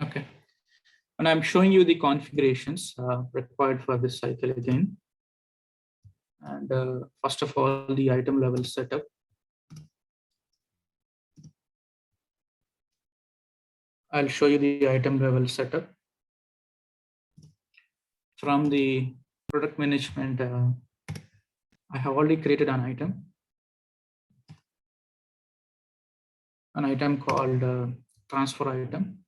Okay. And I'm showing you the configurations required for this cycle again. And first of all, the item level setup. I'll show you the item level setup. From the product management, I have already created an item called transfer item.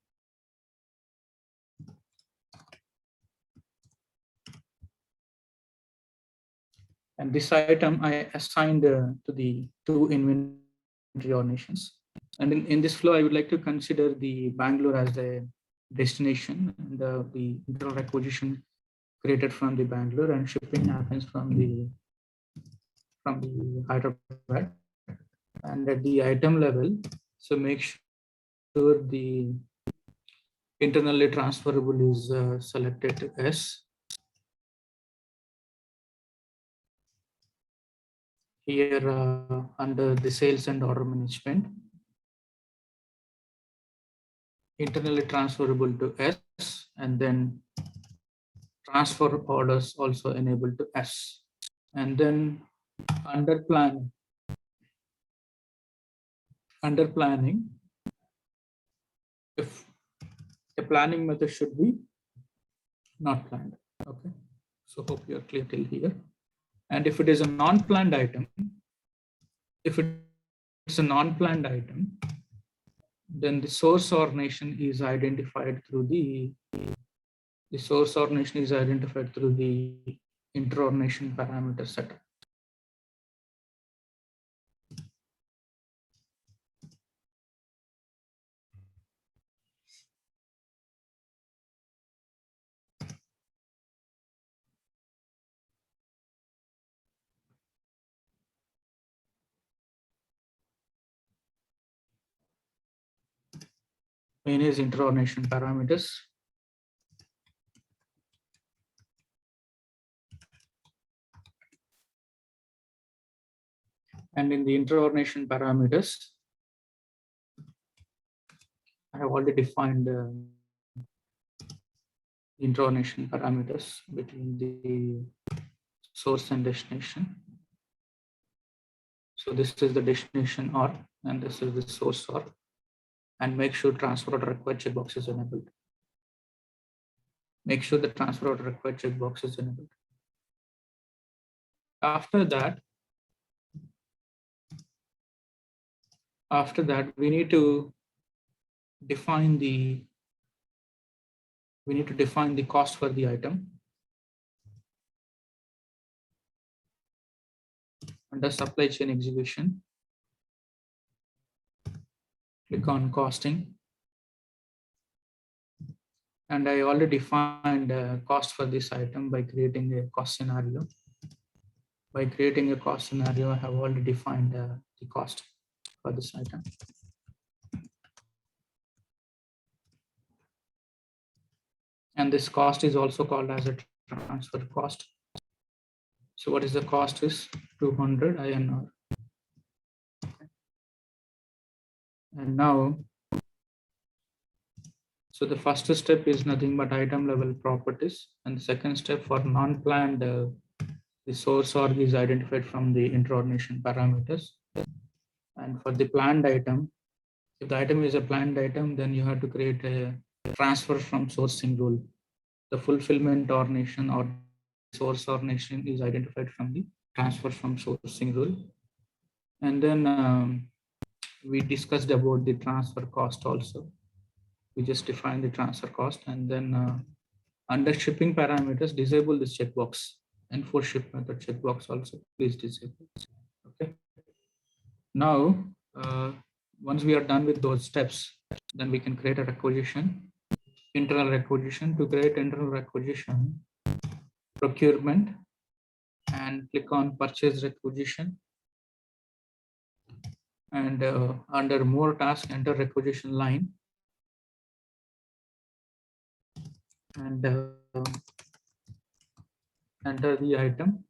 And this item I assigned to the two inventory ordinations. And in this flow, I would like to consider the Bangalore as the destination, and the internal requisition created from the Bangalore, and shipping happens from the Hyderabad. And at the item level, so make sure the internally transferable is selected to S. Here under the sales and order management, internally transferable to S, and then transfer orders also enabled to S. And then under planning, if a planning method should be not planned. Okay, so hope you are clear till here. And if it is a non-planned item, then the source ordination is identified through the inter-ordination parameter setup. Main is inter-ordination parameters. And in the inter-ordination parameters, I have already defined inter-ordination parameters between the source and destination. So this is the destination OR, and this is the source OR. And make sure transfer order required checkbox is enabled. Make sure the transfer order required checkbox is enabled. After that, we need to define the cost for the item. Under supply chain execution, click on costing. And I already defined cost for this item by creating a cost scenario. By creating a cost scenario, I have already defined the cost for this item. And this cost is also called as a transfer cost. So what is the cost is 200 INR. And now, so the first step is nothing but item level properties. And the second step for non-planned, the source org is identified from the inter-ordination parameters. And for the planned item, if the item is a planned item, then you have to create a transfer from sourcing rule. The fulfillment ordination or source ordination is identified from the transfer from sourcing rule. And then we discussed about the transfer cost also. We just defined the transfer cost, and then under shipping parameters, disable this checkbox. And for ship method checkbox also, please disable. Okay. Now, once we are done with those steps, then we can create a requisition, internal requisition. To create internal requisition, procurement, and click on purchase requisition. And under more task, enter requisition line. And enter the item.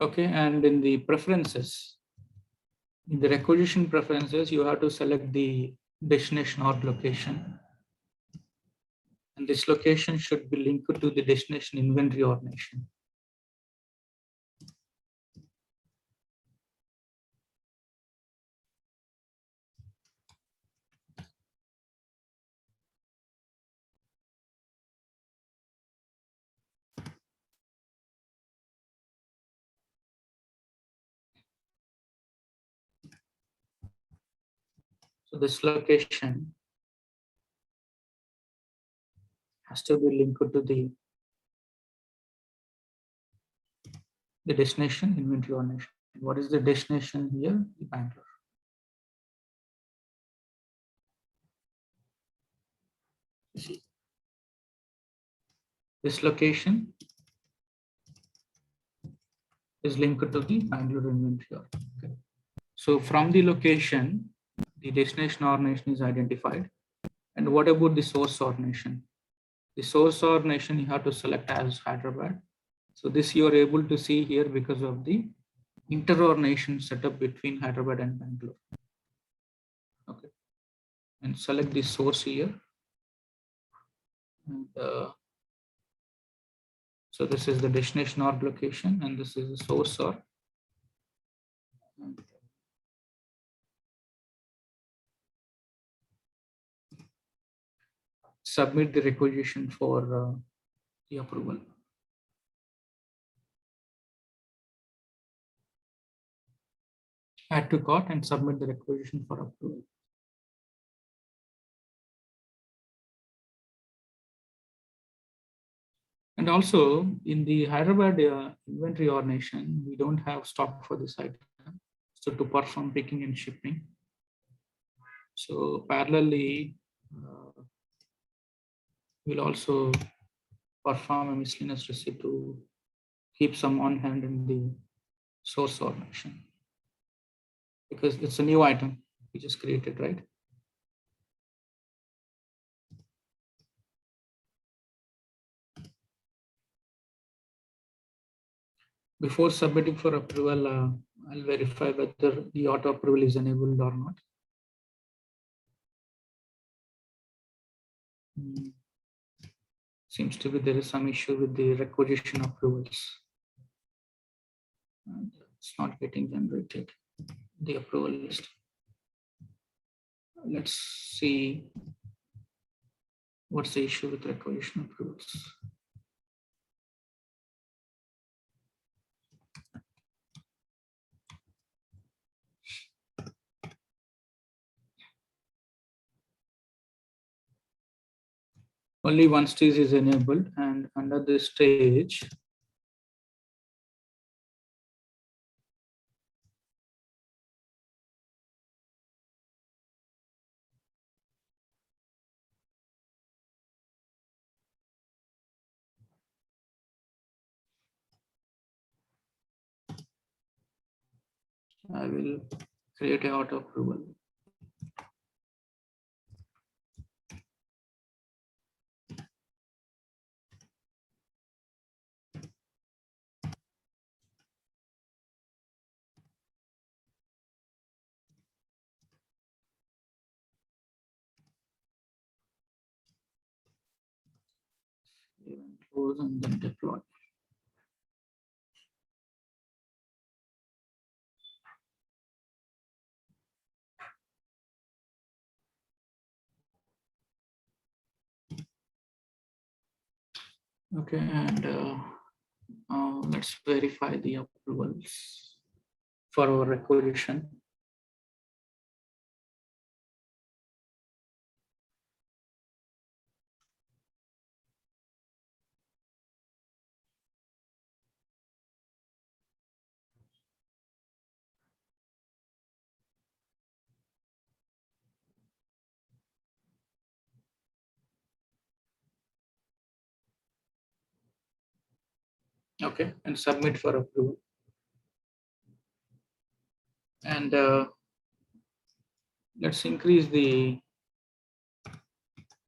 Okay, and in the preferences, in the requisition preferences, you have to select the destination or location. And this location should be linked to the destination inventory ordination. So this location has to be linked to the destination inventory ordination. What is the destination here? Bangalore. See, this location is linked to the Bangalore inventory. Okay. So from the location, the destination ordination is identified. And what about the source ordination? The source ordination you have to select as Hyderabad. So this you are able to see here because of the interordination setup between Hyderabad and Bangalore. Okay. And select the source here. And, so this is the destination org location, and this is the source org. Submit the requisition for the approval. Add to cart and submit the requisition for approval. And also in the Hyderabad inventory ordination, we don't have stock for this item. So to perform picking and shipping. So parallelly, we'll also perform a miscellaneous receipt to keep some on hand in the source ordination. Because it's a new item we just created, right? Before submitting for approval, I'll verify whether the auto approval is enabled or not. Seems to be there is some issue with the requisition approvals. And it's not getting generated, the approval list. Let's see what's the issue with requisition approvals. Only one stage is enabled, and under this stage, I will create an auto approval. Close and then deploy. Okay, and let's verify the approvals for our requisition. Okay, and submit for approval. And let's increase the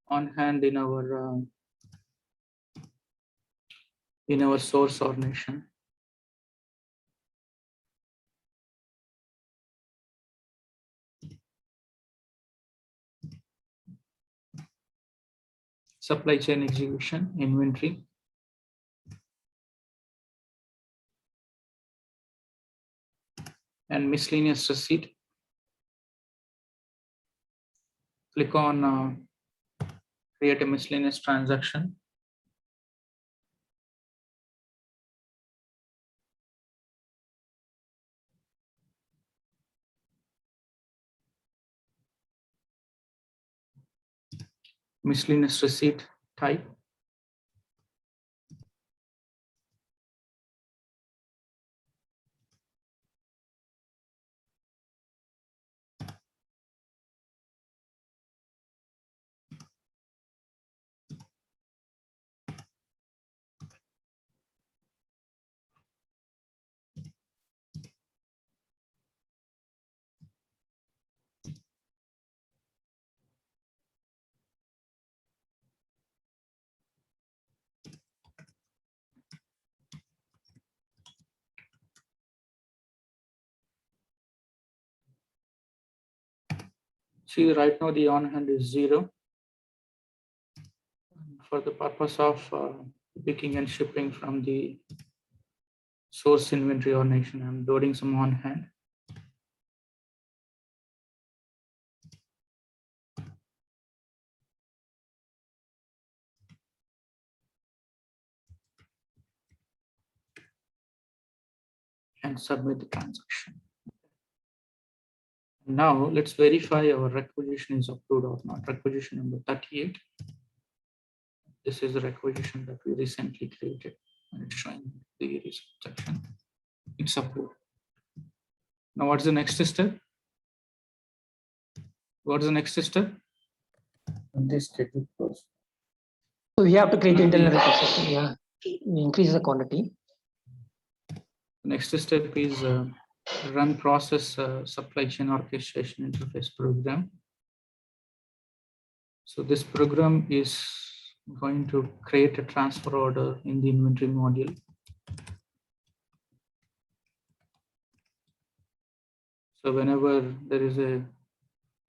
on hand in our source ordination. supply chain execution, inventory, and miscellaneous receipt. Click on create a miscellaneous transaction. Miscellaneous receipt type. See, right now the on hand is 0. For the purpose of picking and shipping from the source inventory ordination, I'm loading some on hand. And submit the transaction. Now let's verify our requisition is approved or not. Requisition number 38. This is the requisition that we recently created, and it's showing the result section. It's approved. Now what's the next step? What's the next step? This statement first. So we have to create internal requisition. Yeah, increase the quantity. Next step is run process supply chain orchestration interface program. So this program is going to create a transfer order in the inventory module. So whenever there is a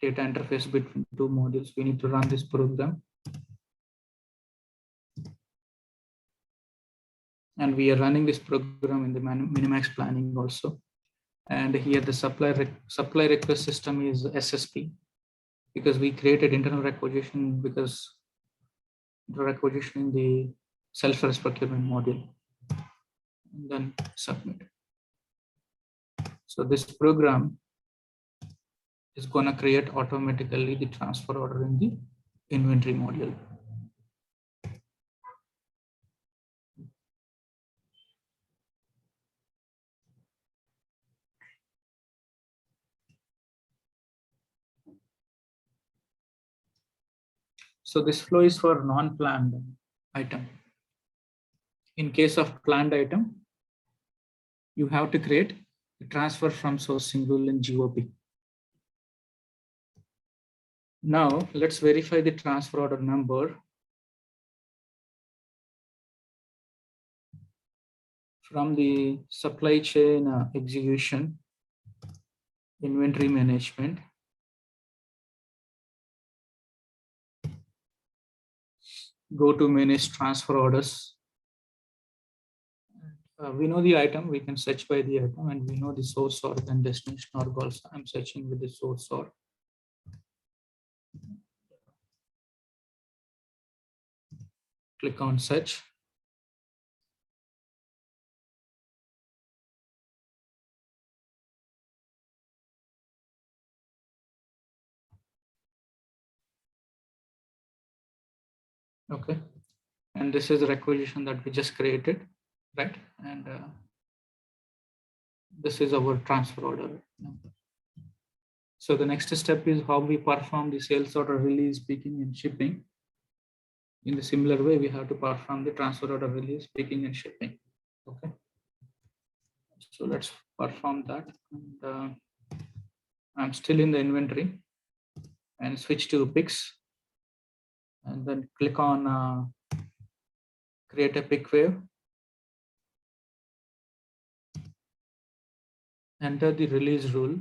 data interface between two modules, we need to run this program. And we are running this program in the Minimax planning also. And here the supply request system is SSP, because we created internal requisition because the requisition in the self-service procurement module, and then submit. So this program is going to create automatically the transfer order in the inventory module. So this flow is for non-planned item. In case of planned item, you have to create a transfer from sourcing rule in GOP. Now let's verify the transfer order number from the supply chain execution, inventory management. Go to manage transfer orders. We know the item, we can search by the item, and we know the source org and destination org also. I'm searching with the source org. Click on search. Okay, and this is the requisition that we just created, right? And this is our transfer order number. So the next step is how we perform the sales order release, picking, and shipping. In the similar way, we have to perform the transfer order release, picking, and shipping. Okay, so let's perform that. And I'm still in the inventory, and switch to picks, and then click on create a pick wave. Enter the release rule.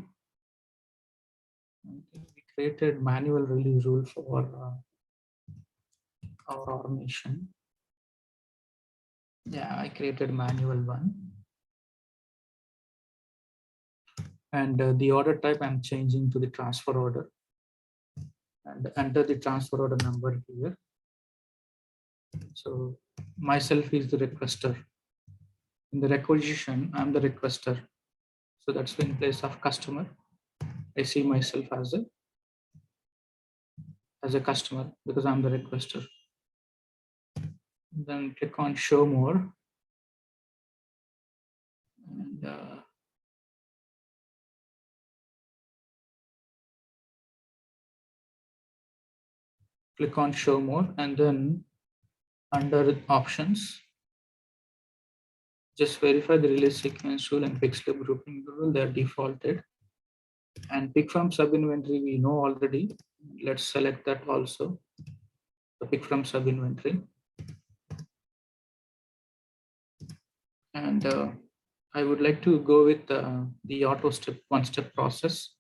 We created manual release rule for or automation. Yeah, I created manual one. And the order type I'm changing to the transfer order. And enter the transfer order number here. So myself is the requester. In the requisition, I'm the requester. So that's in place of customer. I see myself as a customer because I'm the requester. Then click on show more. And click on show more, and then under options, just verify the release sequence rule and pick slip grouping rule. They're defaulted. And pick from sub inventory we know already. Let's select that also. So pick from sub inventory. And I would like to go with the auto step one-step process.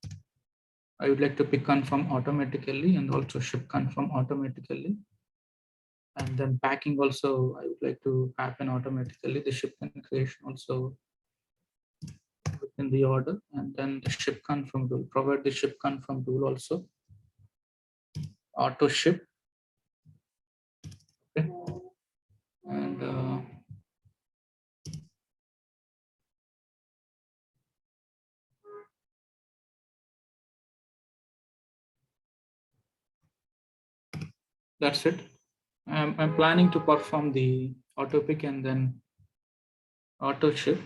I would like to pick confirm automatically and also ship confirm automatically. And then packing also, I would like to happen automatically. The shipment creation also within the order, and then the ship confirm rule. Provide the ship confirm rule also. Auto ship. Okay. And that's it. I'm planning to perform the auto pick and then auto ship.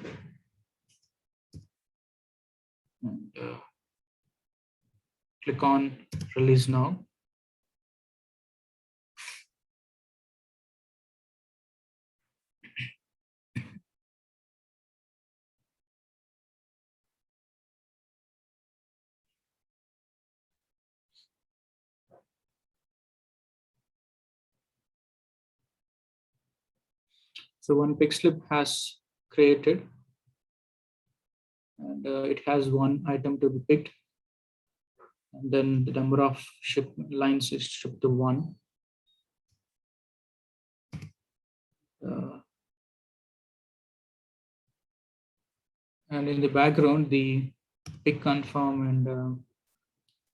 And, click on release now. So one pick slip has created, and it has one item to be picked. And then the number of ship lines is shipped to 1. And in the background, the pick confirm and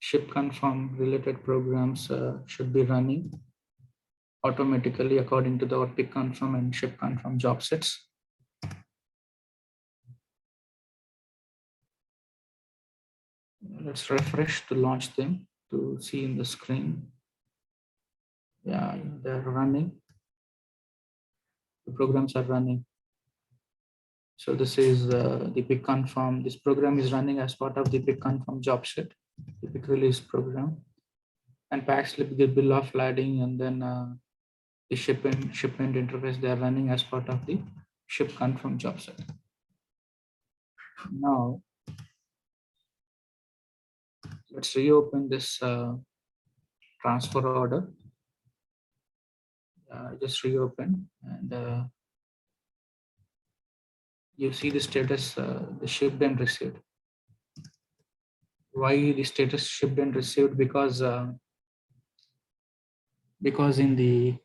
ship confirm related programs should be running automatically according to the pick confirm and ship confirm job sets. Let's refresh to launch them to see in the screen. Yeah, they're running. The programs are running. So this is the pick confirm. This program is running as part of the pick confirm job set, the pick release program. And pack slip, the bill of lading, and then the shipment interface, they are running as part of the ship confirm job set. Now, let's reopen this transfer order. Just reopen, and you see the status, the shipped and received. Why the status shipped and received? Because in the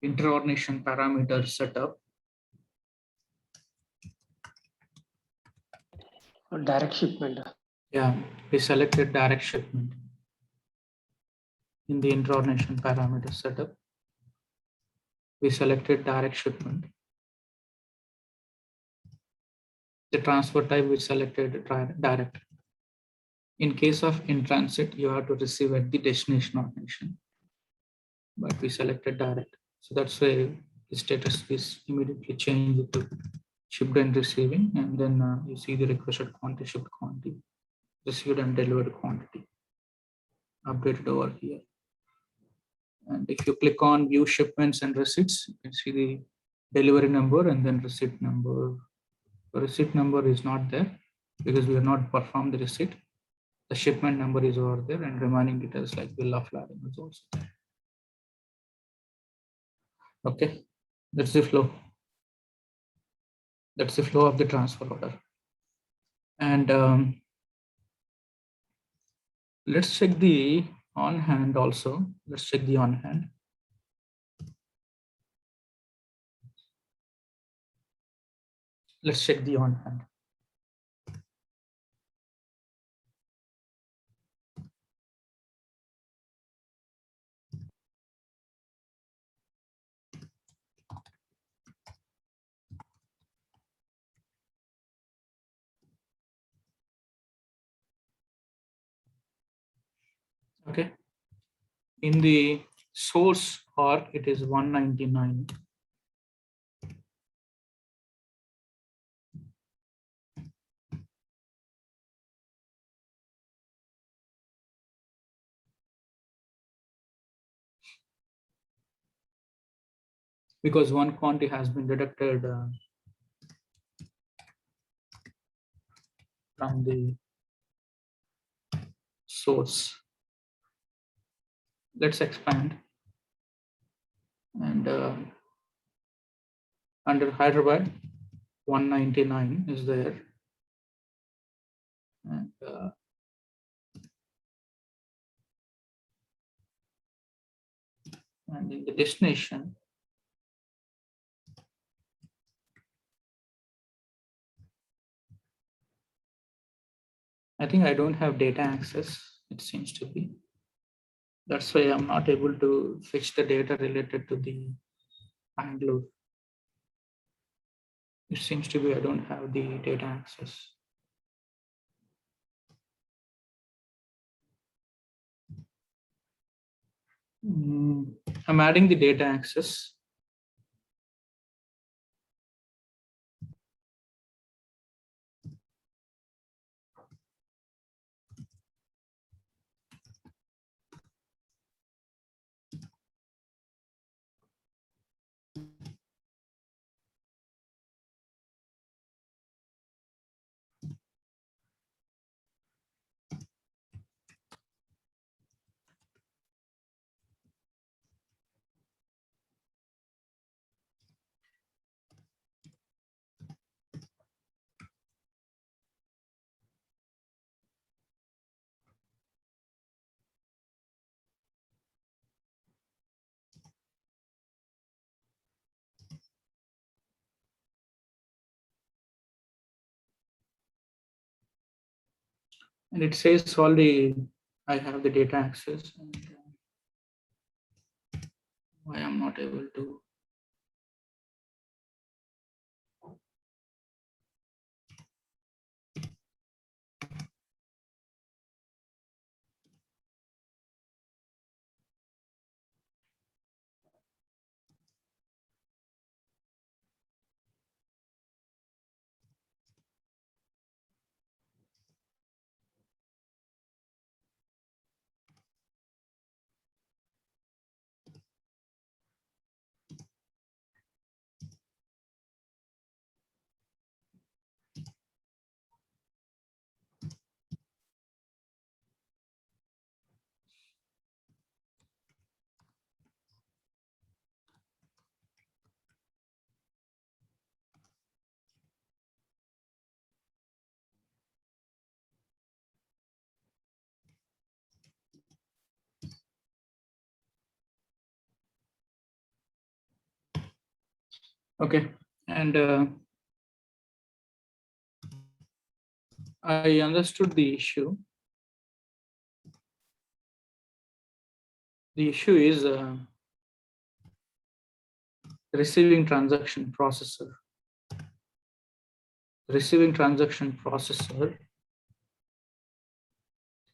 interordination parameter setup, Direct shipment. yeah, we selected direct shipment in the interordination parameter setup. We selected direct shipment. The transfer type we selected direct. In case of in transit, you have to receive at the destination ordination, but we selected direct. So that's why the status is immediately changed to shipped and receiving, and then you see the requested quantity, shipped quantity, received and delivered quantity updated over here. And if you click on view shipments and receipts, you can see the delivery number and then receipt number. The receipt number is not there because we have not performed the receipt. The shipment number is over there, and remaining details like bill of lading is also there. Okay, that's the flow. That's the flow of the transfer order. And let's check the On hand also, let's check the on hand. Let's check the on hand. Okay. In the source org, it is 199. Because one quantity has been deducted from the source. Let's expand. And under Hyderabad, 199 is there. And in the destination, I think I don't have data access, it seems to be. That's why I'm not able to fetch the data related to the Bangalore. It seems to be I don't have the data access. I'm adding the data access. And it says I have the data access. And why I'm not able to. Okay. And I understood the issue. The issue is receiving transaction processor. Receiving transaction processor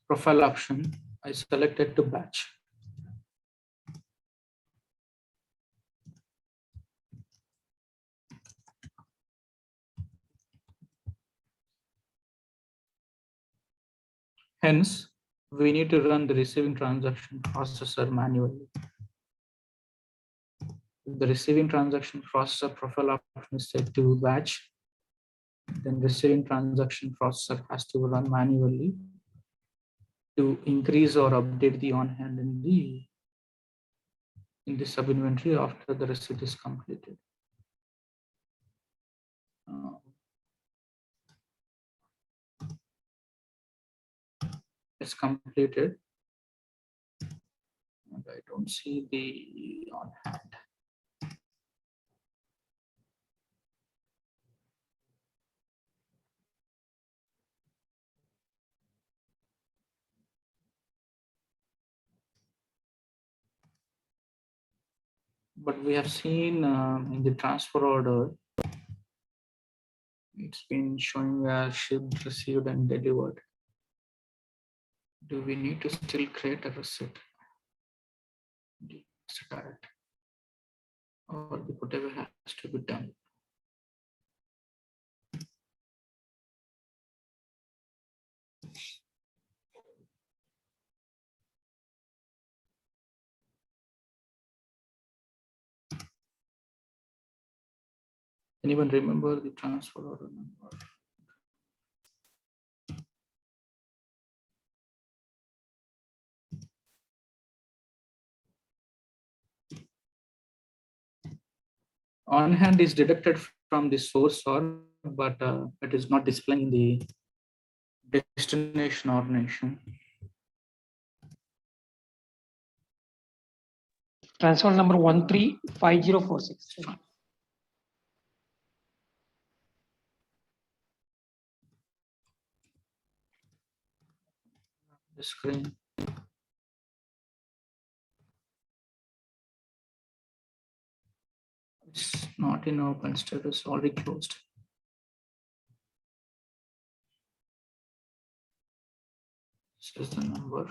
profile option, I selected to batch. Hence, we need to run the receiving transaction processor manually. If the receiving transaction processor profile option is set to batch, then receiving transaction processor has to run manually to increase or update the on hand in the sub inventory after the receipt is completed. It's completed. I don't see the on hand. But we have seen in the transfer order, it's been showing as shipped, received, and delivered. Do we need to still create a receipt? Direct, or the whatever has to be done? Anyone remember the transfer order number? On hand is deducted from the source or, but it is not displaying the destination or nation. Transfer number 135046. The screen. It's not in open status, already closed. This is the number.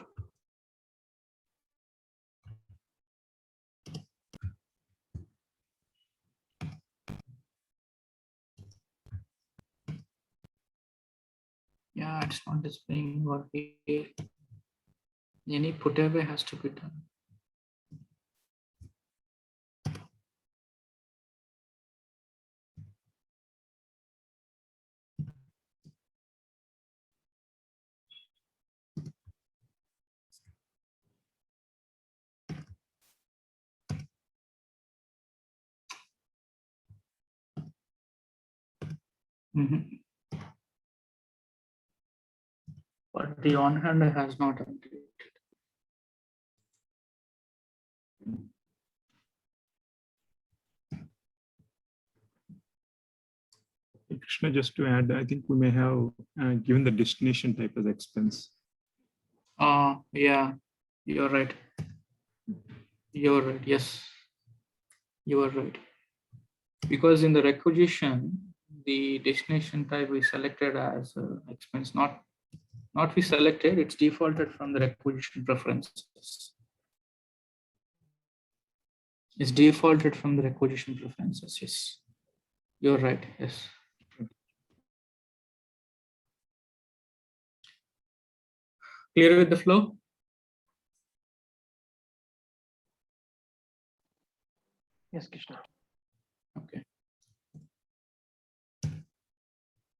Yeah, it's not displaying what we. Any put away has to be done. But the on hand has not updated. Krishna, just to add, I think we may have given the destination type as expense. Yeah, you're right. You're right. Yes, you are right. Because in the requisition, the destination type we selected as expense, not we selected, it's defaulted from the requisition preferences. It's defaulted from the requisition preferences. Yes, you're right. Yes. Clear with the flow? Yes, Krishna. Okay.